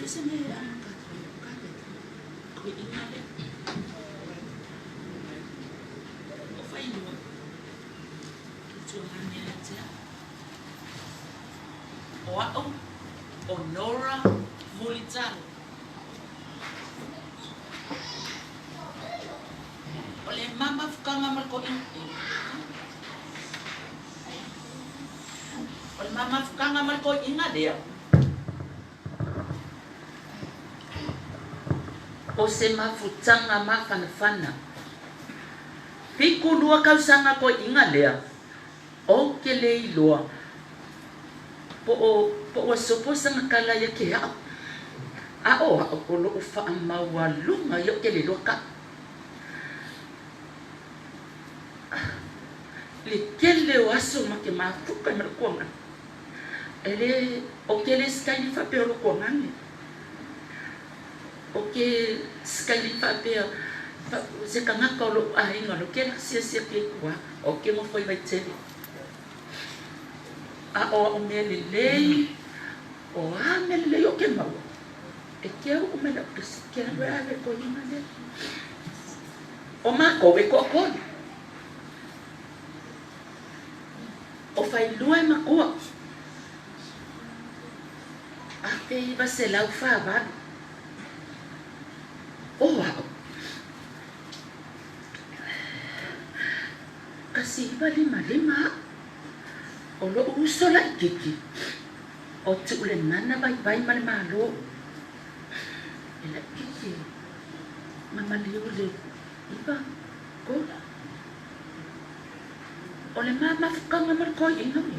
ese me llaman que inale o fai no tuangane atia o ao Honora Mulitalo ole mama fukanga marko inti ole mama fukanga marko ingadea o se mafutanga mafanafana piku lua kausanga ko ingalea o ke le iloa po o sopo sanga kala ya ke a o o lo ufa mawalunga yo ke le loka le kele waso make mafuka na konga ele o ke le sky fa pe lo konga ni o ke sky fa pe se kanga ko lo a inga lo ke sia ke kwa o ke mo foi vai tele a o mele lei o a mele lei o ke mau e ke o me la ke na ave ko ina le o ma ko ve ko o fai lua ma ko a te va se la fa va o wa kasi ba lima o lo uso la kiki o tu le nana bai male malo ela kiki mama liu le iba ko o le mama fukanga marko ina ni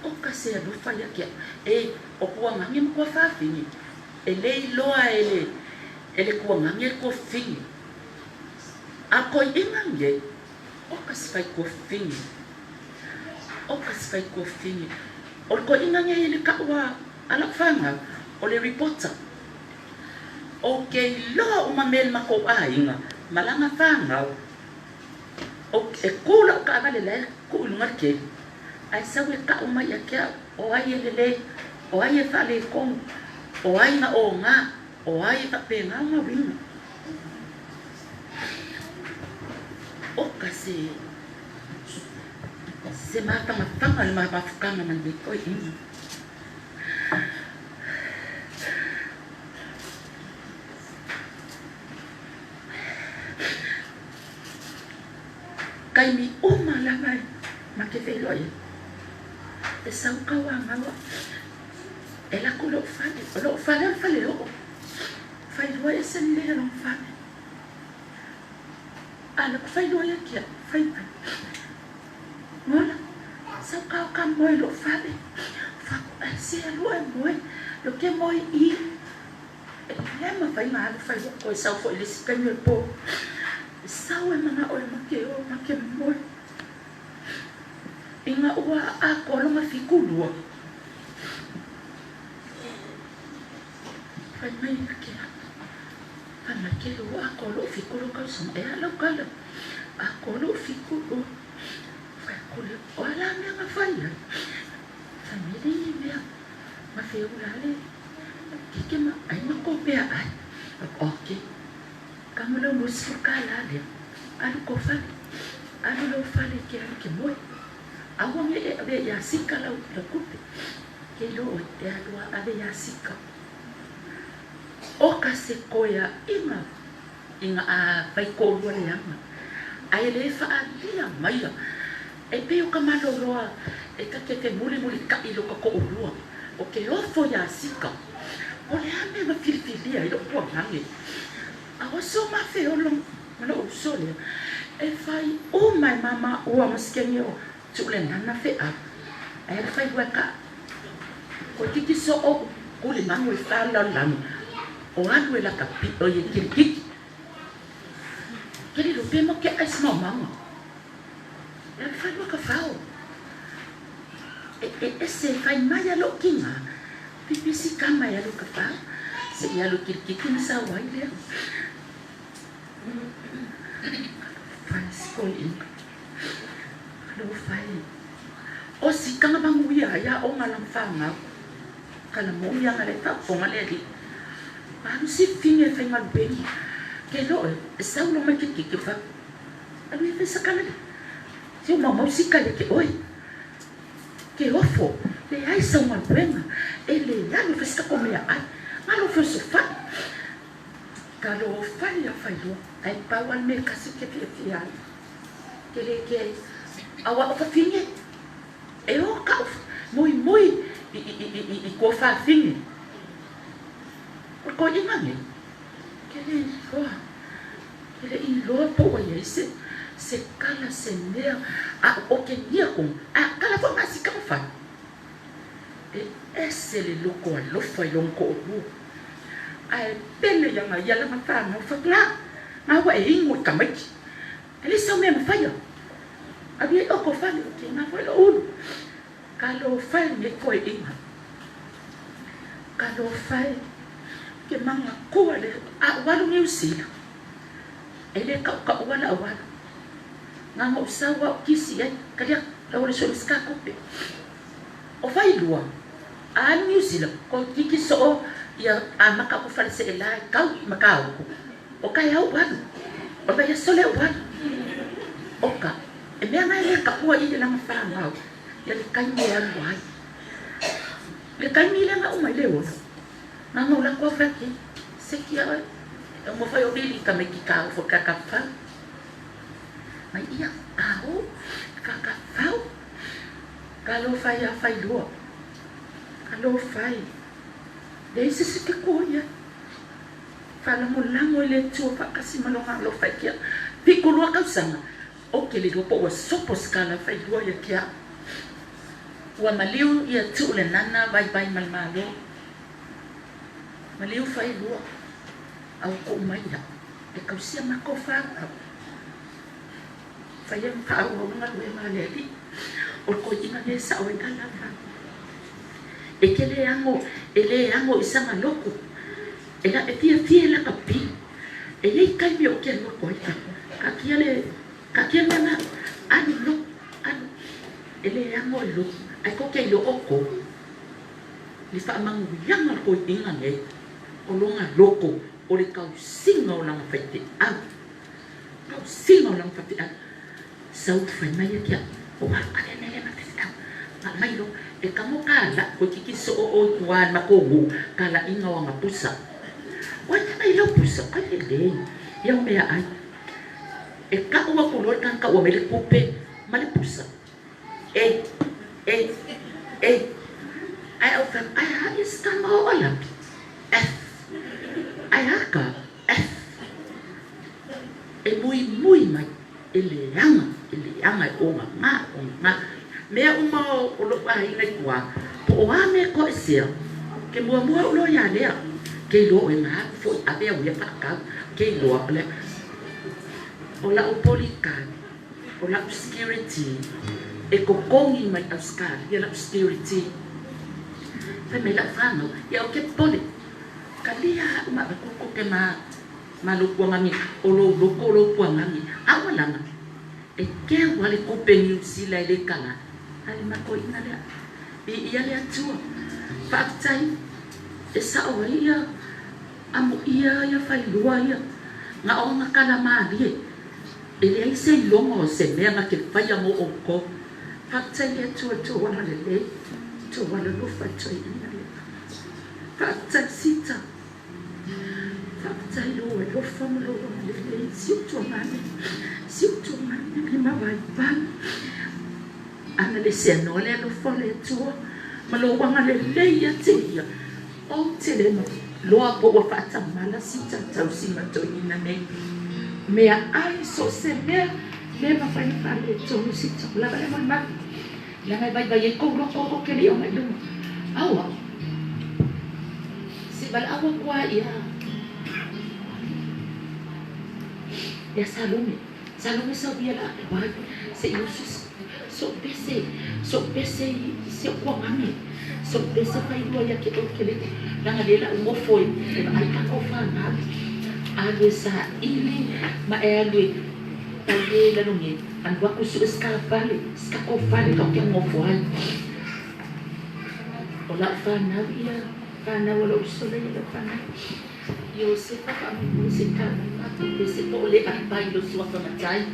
o kasi alu fa ya kia e o kuanga ngi ko fa fini ele loa ele kuanga ngi ko fini a ko ina ngi o kasi fai ko fini o kasi fai ko fini o ko ina ngi ele ka wa ala fanga o le reporter o ke loa o mamel mako a inga malanga fanga o e kula ka vale le ku ngar ke ai sawe ka uma ya ke o ai le o ai fa le kon o ai na o nga o ai fa pe nga ma win o kasi se mata matanga le ma fukanga man de ko in kai mi uma la mai ma ke fe loye e sau ka wa ngawa e la ko lo fale o fai loye sen le lo fale ala ko fai loye ki fai mola sau ka moi lo fale fa se loye moi lo ke moi I e ma fai ma fai ko sau fo le skanyo po sao e mana o make moi inga ua a kolonga fikulua fai mai ke lua a kolo fikulu ka sama e ala kala a kolo fikulu fai kule o ala mea nga fai fai mele ni mea ma fai ulale kike ma ai ma ko pea ai ok kamu lo musu kala le alu ko fale alu lo fale ke alu ke moi awang e ya sika la kupe ke lo e alu ave ya sika o ka se koya inga a pai ko lo le ama ai le fa alia mai e pe o kamalo roa e ka ke muli ka ilo ka ko lo o ke o fo ya sika o le ame ma filifilia ilo po ngange awa so ma fe o long mana o so le e fai o mai mama o amaskengi o tu le nana fe a e fai waka ko kiki so o ko le mango e fa la lang o anu la kapi o ye kiki kiri lo pe mo ke ai sma mama e fai waka fao e se fai mai lo kinga pipi si kama ya lo kapa se ya lo kiki na sa wai le fai skoli lo fai o si kanga banguia ya o ngalang fanga kala mo yang ale ta ponga le di anu si finge fenga ben ke lo sa ulo ma ki fa anu fe sakala si uma música le ke oi ke ofo le ai sa uma benga ele ya no fe sta come ai ma lo fe so fa kalo fa ya fa lo ai pa wan me kasi ke fi ai ke le ke awa o fa finge e o ka moi i ko fa finge ko i mangi kele i lo po ya se kala se mea a o ke nia ko a kala fo ngasi ka fa e ese le loko lo fa yon ko bu ai pele ya ma ya la ma fa mo fa kla ma wa e ingo ka mai ele sa me ma fa yo abi o ko fa le ke na fa lo kalau fai me ko inga kalau fai ke manga ko le a walu ni usila ele ka wala wala nga usawa kisi ai kalia la wala so ska ko pe o fai lua a ni usila ko kiki so ya amaka ko fa se la ka maka ko o ka ya wala o ba ya so le wala o ka e me nga ile ka ko ile la fa ngau ya le kaimi ya wai le kaimi le nga umai le wo na no la ko fa ki se ki ya mo fa yo bili ka me ki ka fo ka ka fa mai ia ka fa kalau fa ya fa lo kalau fa de se se ke ko ya fa la mo le tu fa ka si malo nga lo fa ki pi ko lo ka sana o ke le do po so po skala fa lo ya ki wa maliu ia tu le nana vai malmalo maliu fai lua au ko mai ya e ka sia ma ko fa fai am ka au nga le ma le di o ko ina le sa o ngala fa e ke le ango isa ma loko e la e tia la ka pi e le kai mi o ke no ko ita ka kia na ani lo ani ele ango lo ai ko ke lo oko li fa mangu yang ko inga ne o longa loko o le kau singa o langa fete a kau singa o langa fete a sau fa mai kia o ma ka ne na te ta ma mai lo e kamo kala ko kiki so o kuan ma ko ngu kala inga o nga pusa o ta mai lo pusa ka le ya me ai e ka o ko lo kan ka o me le kupe ma le pusa ai au fa ai ha is ka mo ala ai ha ka e muy mai ele anga o nga me uma o lo ai na kwa po a me ko sia ke mo lo ya le ke lo e nga fo a be o ya ka ke lo ale o la o polikan o la obscurity e kokongi mai askar ya la obscurity fa me la fano ya o ke pole kalia uma ko ke malu ngami o lo ngami awala nga e ke wale ko penyu sila ile kala ali mako ina le bi ia le atua fa tai e sa o ia amu ia ya fa lua ia nga o nga kala mali ele ai se longo se me nga ke fa ya mo o ko fa tai le tu wana le tu wana lo fa tai ina le fa tai sita fa tai lo fa mo lo le si tu mani mi ma vai ban ana le se no le lo fa le tu ma lo wanga le ya te ya o te le no lo a po wa fa ta mala sita tau si ma to ina me ai so se me ma fa ni fa le tu si ta la ba le ma la mai vai ko lo ke le o mai lo awa si bal awa kwa ya Salome sabia la vai se Jesus so pese se kwa mami so pese fai lo ya ke o ke le la ngale mo foi e ai ka ko fa na ave sa ili ma elwe tale la no nge an wa ku su ska ko fale ka ke mo foi o Wala whanau ia, whanau wala usola ia la whanau. Iosef ka amu se kana matu pe se po le apai lo sua whamatai.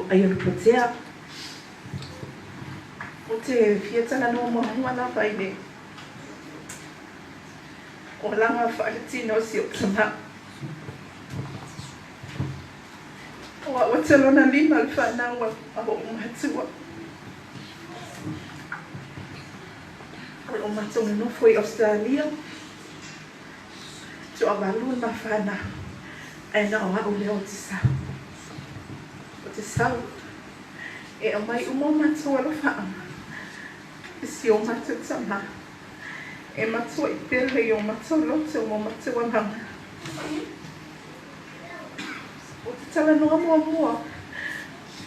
Ayun po siya. Ote, fiat na no mo mana paine. Wala nga faatino siya sama. Watsalo na lima alfa na wa ako umatsuwa. Umatsuwa no foi Australia. So abalun mafana. Ay na wa ule otisa. Sau e mai umo matua lo fa si o matua sama e matua I pele o matua lo te o matua mama o te tala no mo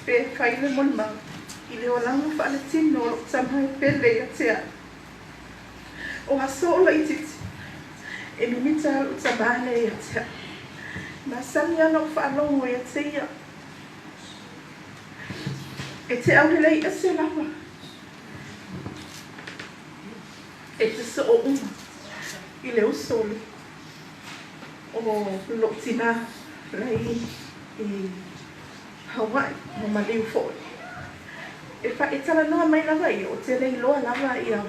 pe fai le mon ma I le ola ma fa le tino lo sama I pele ya te o aso la iti e mi mita lo sama le ya te ma sanya no fa lo mo ya te ya e te au lei ase lava. E te so o uma. I leo solo. O lo tina lei I Hawaii mo maliu foi. E fa e tala noa mai lava I o te lei loa lava ia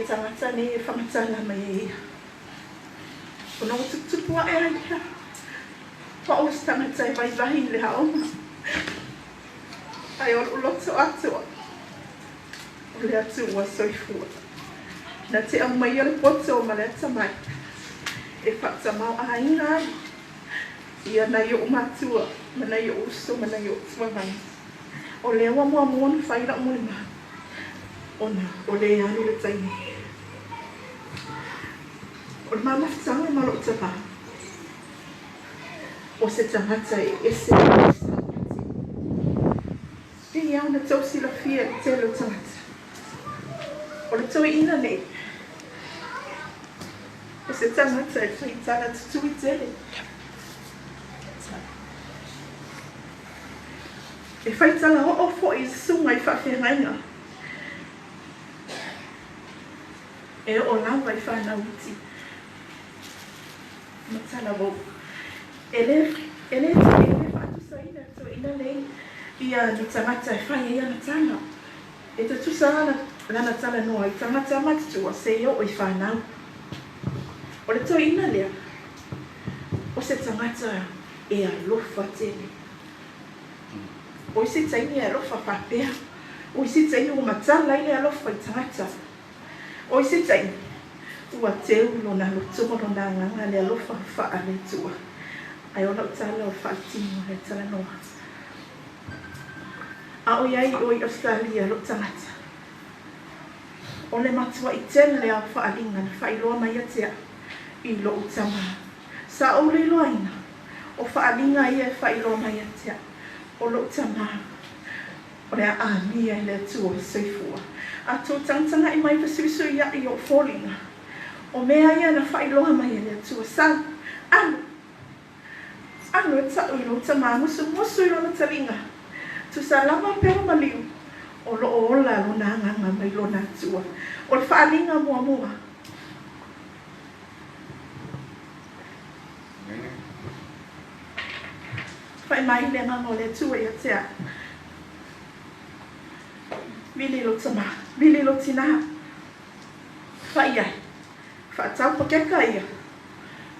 tangata ne whamatala mai ia. O no tutupua e aia. Pa o tangata e vai vahi le haoma. Ai o loto atua. O le atu ua soifua. Na te au mai ale poto o male tamai. E whaatamau a inga ai. Ia na i o matua, mana i o uso, mana i o tuangai. O le awa mua mua ni whaira mo le maa. Ona, o le anu le taini. O le maa mafutanga ma lo tapa. O se tangata e ese. Pini au na tau sila fia i te lo tangata. O le tau ina nei. O se tangata e whaitala tutu i tele. E whaitala o fo i sunga i whawhengainga. E o lawa i whanau uti. Matala wau. Ele whatu sa ina to ina lei. Ia ni tangata e whai ia na tanga. E te tusana lana tala noa i tangata matutua se o i whanau. O le to ina lea. O se tangata e alofa tele. O isi taini e alofa whapea. O isi taini o matala ile alofa i tangata. O isi taini. Ua teu lo na lotumo lo na nganga le alofa wha ale tua. Ai ona tala o whaatimo le tala noa. A o iai o i Australia lo tangata. O le matua i tele a whaalinga na whailoa mai atea i lo utama. Sa o le loaina o whaalinga i e whailoa mai atea. O lo tama o le a mia i le tua i soifua. A tō tangtanga i mai pasuisu ia i o fōlinga. O mea ia na whailoa mai i le tua. Sa, anu e tau i lo tama musu i lo na taringa. Tu sa lama pero maliu. O lo ola lo na nganga mai lo na tua. O le whaalinga mua mua. Whai mai le nganga o le tua i atea. Mili lo tama, mili lo tina. Whai ai. Whaatau pakeka ia.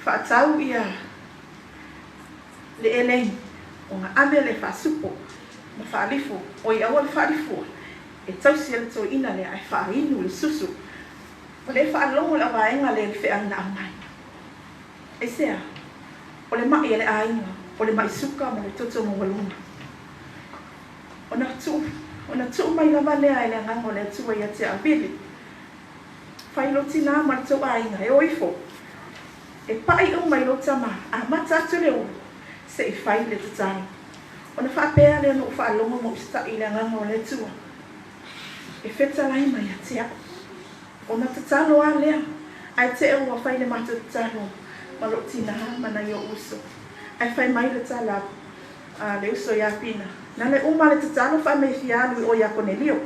Whaatau ia. Le elei. O ngā ame le whaasupo. Ma whaalifu. O i awa le whaalifu. E tausi ala tō ina le ai whainu le susu. O le whaalongo le awaenga le whianga angai. E sea. O le mai le ainga. O le mai suka ma le toto mo walunga. O na tu mai lava lea ele ngango le tua ia te abili. Whailo tina ma le tō ainga e oifo. E pai o mai lo tama a mata atu leo se i whai le tatani. O na whapea lea no whaalongo mo usta i le ngango le tua. E wheta lai mai a tea. O na tatalo a lea. Ai te e ua whai le mata tatalo. Ma lo tina mana i o uso. Ai whai mai le tala le uso ia pina. Na le uma le tatalo wha mei fialu o ia konelio.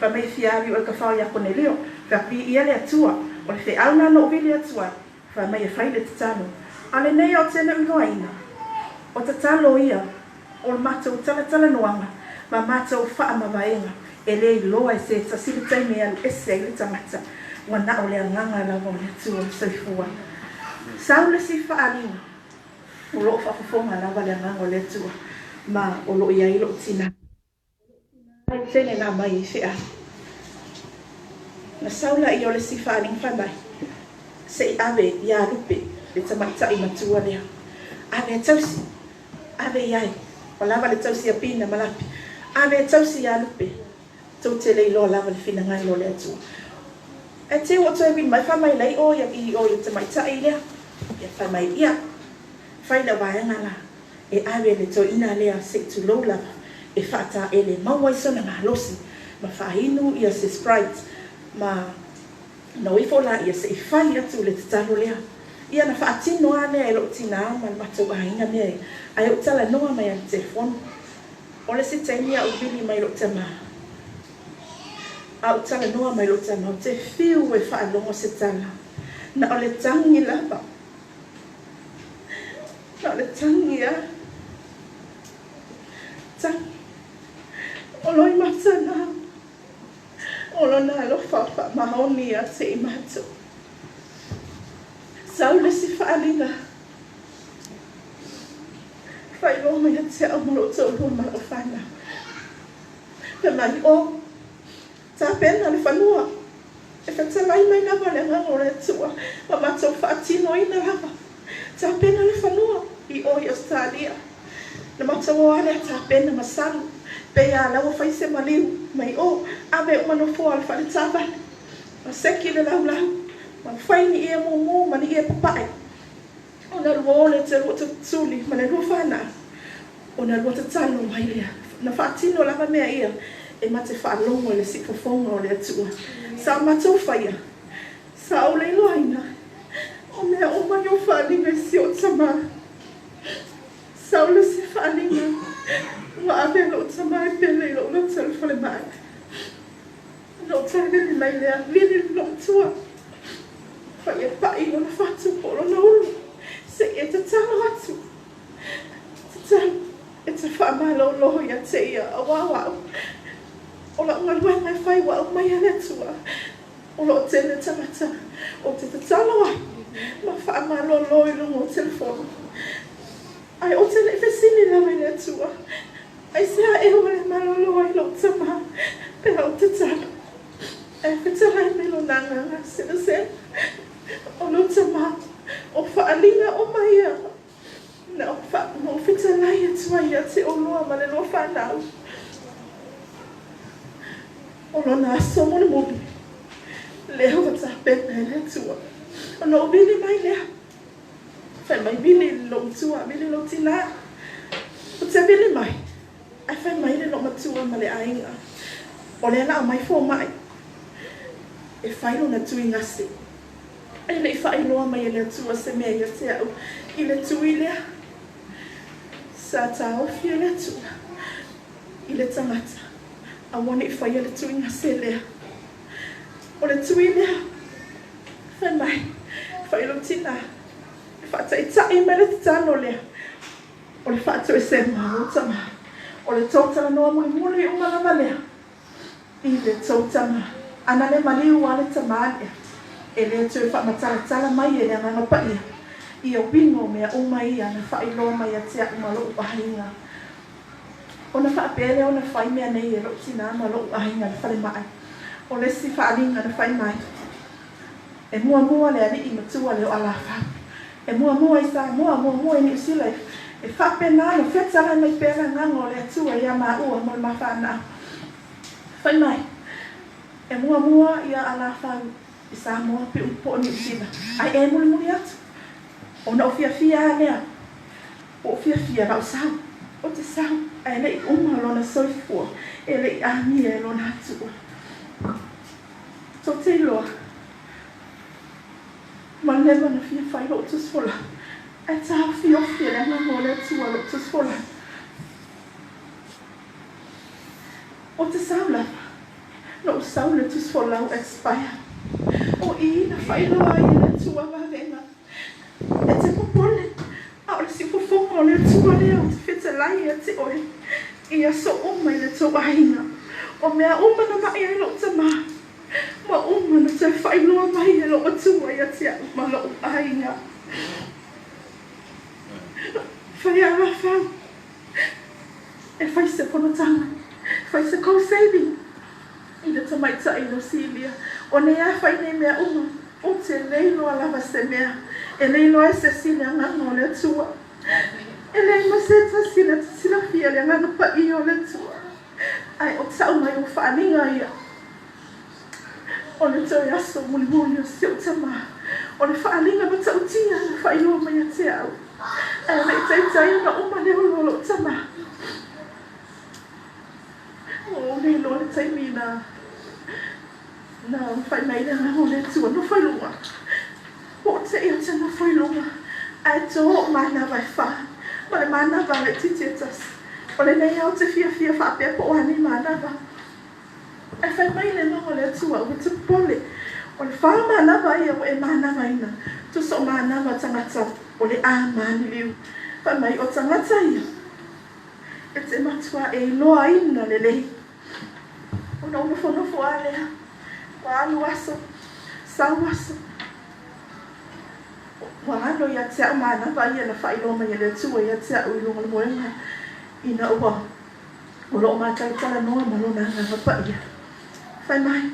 Wha mei fialu o ka whao ia konelio. Wha pi ia le atua. O le whi auna no vili atua. Wha mei e whai le tatalo. A le nei o tene uloaina. O tatalo ia. O le matou tala noanga. Ma matou wha mawaenga. E le loa e se tasiri taime alu ese i le tangata. Wana o le anganga la o le atua soifua. Sau le si wha alinga. O lo whafonga la wale anganga o le atua. Ma o lo ia i lo tina. Tene na mai i whia. Na saula i o le si whaaling whanai. Se i awe i a rupe le tamaita i matua lea. Awe tausi. Awe iai. O lava le tausi a pina malapi. Awe tausi i a rupe. Tau te lei loa lava le whina ngai lo le atua. E te o toi win mai whamai lei o ia i o i tamaita i lea. Ia whamai ia. Whaila waianga la. E awe le to ina lea se tu lo lava. E whata e le mawai sona ngā losi. Ma whainu ia se Sprite. Ma no i fola ia se i whai atu le tatalo lea. Ia na whaatino a lea e lo tina ma le matou a inga mea. Ai o tala noa mai ang telefon. O le se tainia o bili mai lo tama. A o tala noa mai lo tama. O te whiu e whaalongo se tala. Na o le tangi lava. Na o le tangi a. O loi matana. O lo na lo whawha mahoni a te i mato. Sau le si whaalinga. Whai lo mai a te au moro tau lua mara o whana. Pe mai o. Ta pena le whanua. E whatalai mai lava le nganga o le tua. Ma matau whaatino ina lava. Ta pena le whanua i oi Australia. Na matau o ale ta pena masalu. Pea lawa whaise maliu. Mai o ame umano fua le whale tabale. Ma seki le lau lau. Ma whaini ia mo mani ia papai. O na lua ole te lua tatuli. Ma le lua whana. O na lua tatalo mai lea. Na whaatino lava mea ia. E mate whaalongo le sipofonga o le atua. Sa matau whaia. Sa au leilo aina. O mea o mai o whaalinga si o tama. Sa au le si whaalinga. Wa ave lo tama e pele lo lo tala whale mai. Lo tala vini mai lea. Vini lo tua. Whaia pai o na whatu polo na ulu. Se e te tala atu. Te tala. E te whaamalo loho ia te ia. Awawau. O la unga luenga e whai wa au mai ane tua. O lo tene tangata. O te tatalo ai. Ma whaamalo loi lungo o telefono. Ai o tene whesini la mai ne tua. Ai sea e o le malo loi lo tama. Pera o te talo. E whetala e melo nanga. Sena se. O lo tama. O whaalinga o mai a. Na o whetala e tua ia te o loa ma le loa whanau. O lona asomo le mobi. Lea wa ta pena e le tua. O no bili mai lea. Whai mai bili lo tua, bili lo tina. O te bili mai. Ai whai mai le lo matua ma le ainga. O lea na o mai fo mai. E whai lo na tui ngasi. E le whai loa mai e le tua se mea ia te au. I le tui lea. Sa ta ofi e le tua. I le tangata. A wane i whaia le tui ngase lea. O le tui lea. Whai mai. Whai lo tina. E whata i tae me le titano lea. O le whata e se maho tama. O le tautanga noa mui muli o malama lea. I le tautanga. Ana le maliu a le tama lea. E lea tue whamatala tala mai e lea nganga paia. I o bingo mea o mai ana whai loa mai a tea umalo upahinga. O na whaapere o na whai mea nei e lo tina ma lo uahinga le whare mai. O le si whaalinga na whai mai. E mua le ali i matua le o alafa. E mua i sa mua i ni usila e whapena no whetara mai pera ngango le atua ia maa ua mo le mawhana. Whai mai. E mua ia alafa i sa mua pe upo ni usila. Ai e muli atu. O na ofia lea. O ofia rau sau. O te sau. Ai lei uma lona soifua. E lei ami e lona atua. So te loa. Ma leva na fia whai lo tus fola. E tau fia le ngamo le atua lo tus fola. O te sau lava. No sau le tus fola o expire. O i na whai loa i le atua wavenga. E te popole. A o le si fofonga o le atua lea o te whetalai e te oe. Ia so uma i le tau ahinga. O mea uma na mai e lo tama. Ma uma na te whailoa mai e lo atua i te ma lo ahinga. Whai ala whau. E whai se ponotanga. Whai se co-saving. I le tamaita i lo silia. O ne a whai ne mea uma. O te leilo a lava se mea. E leilo e se sile a nganga o le atua. E leilo se ta sile ta sila fia le nganga pa i o le atua. Ai o tau mai o whaaninga ia. O le tau aso muli o sio tama. O le whaaninga ma tau tia le whailoa mai a te au. E le tai na uma le o tama. O le lo le tai mina. Na whai mai le nganga o le atua no whailunga. O te ia te no whailunga. Ai tō mana vai wha. Ma le mana vai le titietas. O le nei au te fia whapea po ani mana vai. E whai mai le nongo le atua o te pole. O le wha mana vai o e mana vai na. Tu so mana vai tangata o le a mani liu. Whai mai o tangata ia. E te matua e loa ina le lei. O na unofo alea. Wa alu aso. Sau aso. Wa ano ia te au mana vai ia na whailo mai le atua ia te au ilunga le moenga. Ina ua. O lo ma kai tala noa ma lo na nganga pa ia. Fai mai.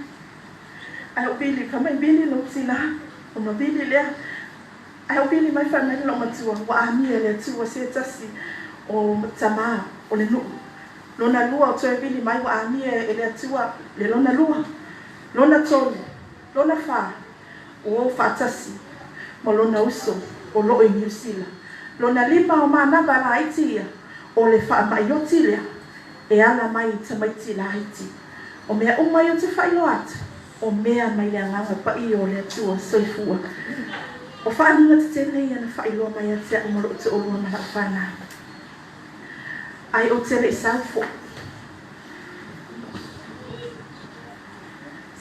Ai o bili ka mai bili lo sina. O ma bili lea. Ai o bili mai fai mai lo matua. Wa amia le tua se tasi o tama o le nu. Lona lua o toe bili mai wa amia e le tua le lona lua. Lona tolu. Lona fa. O fa tasi. Mo lona uso o lo e New Zealand. Lona lima o mana ba Haiti o le fa mai o tilia. E ana mai te mai tila Haiti. O mea umai o te whailo atu. O mea mai le nganga pa i o le atua soifua. O whaanunga te tēnei ana whailo mai a te umaro te olua mana whana. Ai o te rei saufo.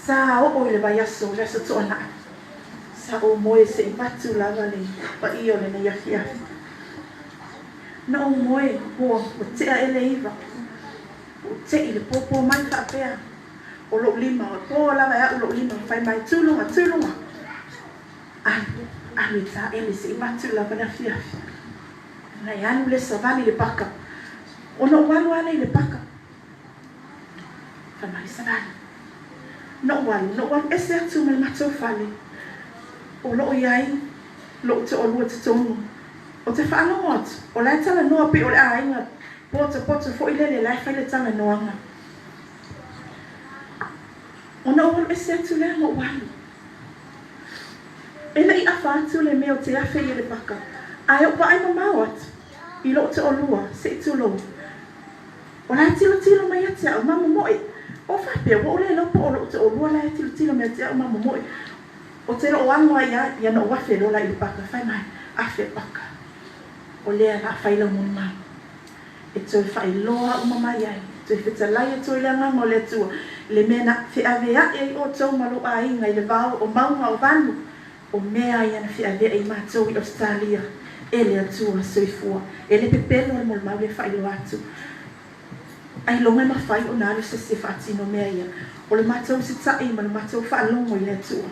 Sa o le vai aso le aso toana. Sa o moe se matu lava le pa i o le na yafi afi. Na o moe hoa o te a ele iwa. O te i le popo mai ka pea. O lo lima o po lava ya o lo lima fai mai tulunga. Ai ta ele se matu lava na fi afi. Na yanu le savani le paka. O no walu ana i le paka. Fai mai savani. No walu ese atu mai matou fale. O lo iai lo te o lua te tonu. O te whaanonga atu. O lai tala noa pi o le ainga. Pota fo ile lai whaile tala noanga. O na walu ese atu lea mo walu. E lei awha atu le meo te awhi i le paka. Ai o pa ai mamau atu. I lo te o lua, se i tulo. O lai tilo mai ati au mamu moi. O whape, o le lopo o lo te o lua lai tilo mai ati au mamu moi. O te lo angoa ia no wafe lo lai i le paka. Whai mai, awhi paka. O lea la whaila munu mau. E toi whai loa umamai ai. Toi whita lai e toi langa mo le tua. Le mena whi awea e o tau malo a inga i le vau o maunga o vanu. O mea i ana whi awea i mātou i Australia. E le atua soifua. E le pepeno mo le mau le whai lo atu. Ai longa ma whai o nālu se whaatino mea ia. O le mātou si tai ma le mātou whaalongo i le atua.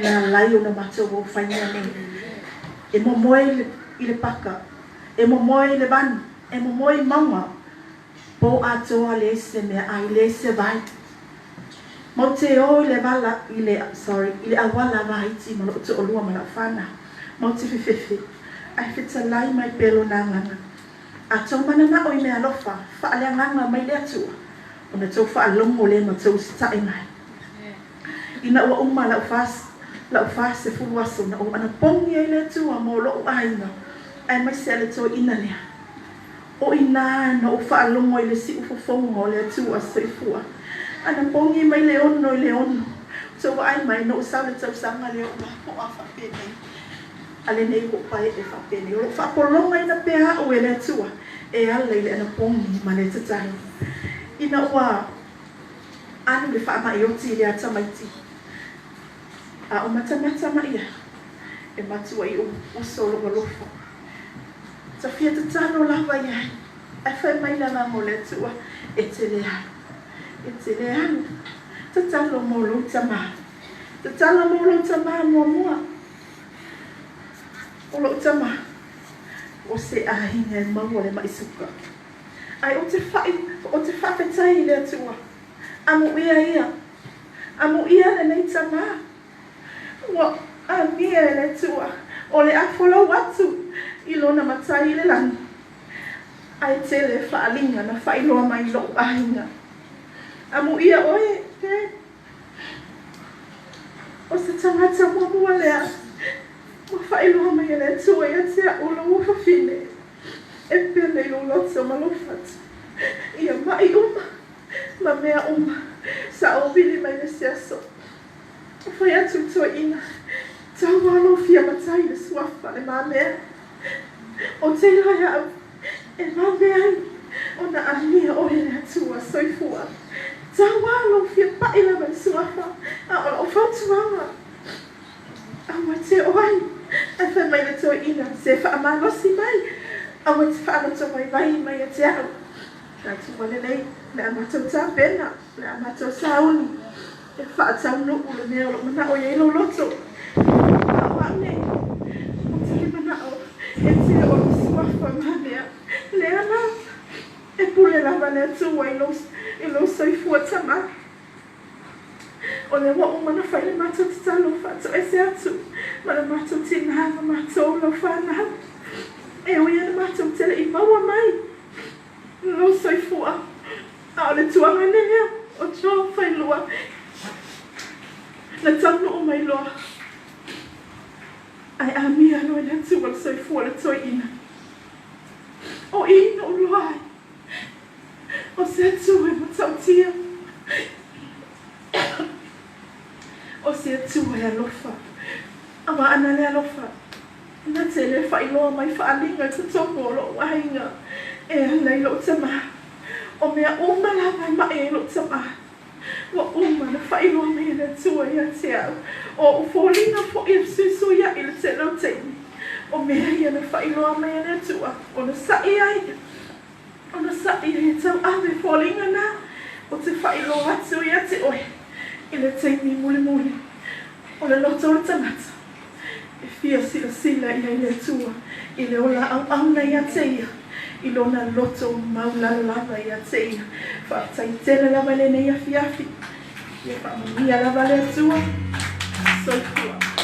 Nā lai o na mātou o whai nea nei. E mo moe i le paka. E mo moe i le vanu. E mo moe i maunga. Po atoa le se mea ai le se vai. Mo te o i le vala, i le awala Haiti ma lo te olua ma la whana. Mo te whiwhiwhi. Ai whita lai mai pelo nā nganga. A tau mana na o i mea lofa, whaalea nganga mai le atua. O na tau whaalongo le ma tau sitai mai. Ina ua uma lau whase fulu aso na o ana pongi ai le atua mo lo aina. Ai mai se le tau ina lea. O ina na o whaalongo i le si ufofongo o le atua soifua. Ana pongi mai le ono. Tau ai mai no usau le tau sanga le o po a whapene. Ale nei ko pai e whapene. O whapolonga ina pēha o e le atua. E ala i le ana pongi ma le tatahi. Ina ua anu le whaamai o ti le atamaiti. A o matamata mai ia. E matua i o usolo walofa. Ta fia tatano lava iai. E whai mai langa mo le atua. E te le anu. E te le anu. Tatalo mo lo tama. Tatalo mo lo tama mua. O lo tama. O se ahinga e mau le maisuka. Ai o te whawhetai le atua. Amu ia le nei tama. Wa amia le atua. O le afolo watu. I lona matai le langi. Ai te le whaalinga na whailoa mai lo ahinga. Amu ia oe te. O se tangata mua lea. Wa whailoa mai le atua ia te a ulo uwhawhine. E pele i lota malofat. Ia mai ma mea sa o vili mai le siaso. Whai atu toa ina. Tau walo fia matai le suafa le ma mea. O te lai au. E ma mea ai. O na ahia o he le atua soifua. Tau walo fia paila mai suafa. A o whautuanga. Awa te oai. E whai mai le toa ina. Se wha amalosi mai. Awa te whaanoto mai a te au. Kai tuwane nei, le amatou tā pena, le amatou sauni. E whaatau nuku le mea o mana o yeilo loto. Awa nei, o te mana o, e te o suafa manea. Le ana, e pule lava le atua i lo soifua tama. O le wa umana fai le mātou te talo whātou e se atu. Ma le mātou tina ma mātou lau whānau. E o ia le mātou tele I maua mai. Lau soifua. A o le tuanga nea. O tō whai lua. Le tanu o mai loa. Ai a mia no le tua le soifua le toi ina. O ina o loa ai. O se atu e matau tia. O se atu e alofa. Awa ana le alofa. Na te le whailoa mai whaalinga te tongo lo wahinga. E alai lo tama. O mea uma la mai mai lo tama. Wa uma na whailoa mai na tua ia te au. O ufolinga po I susu ia I le te lau teini. O mea ia na whailoa mai na tua. O na sai ai. O na sai ai tau ave folinga na. O te whailoa atu ia te oe. I le teini muli muli. O le loto o tangata. E fia sila sila ia I le tua. I le ola au au na ia te ia. I lona loto maula lava ia te ia. Whaatai tele lava le nei afi afi. Ia whaamia lava le tua. Soifua.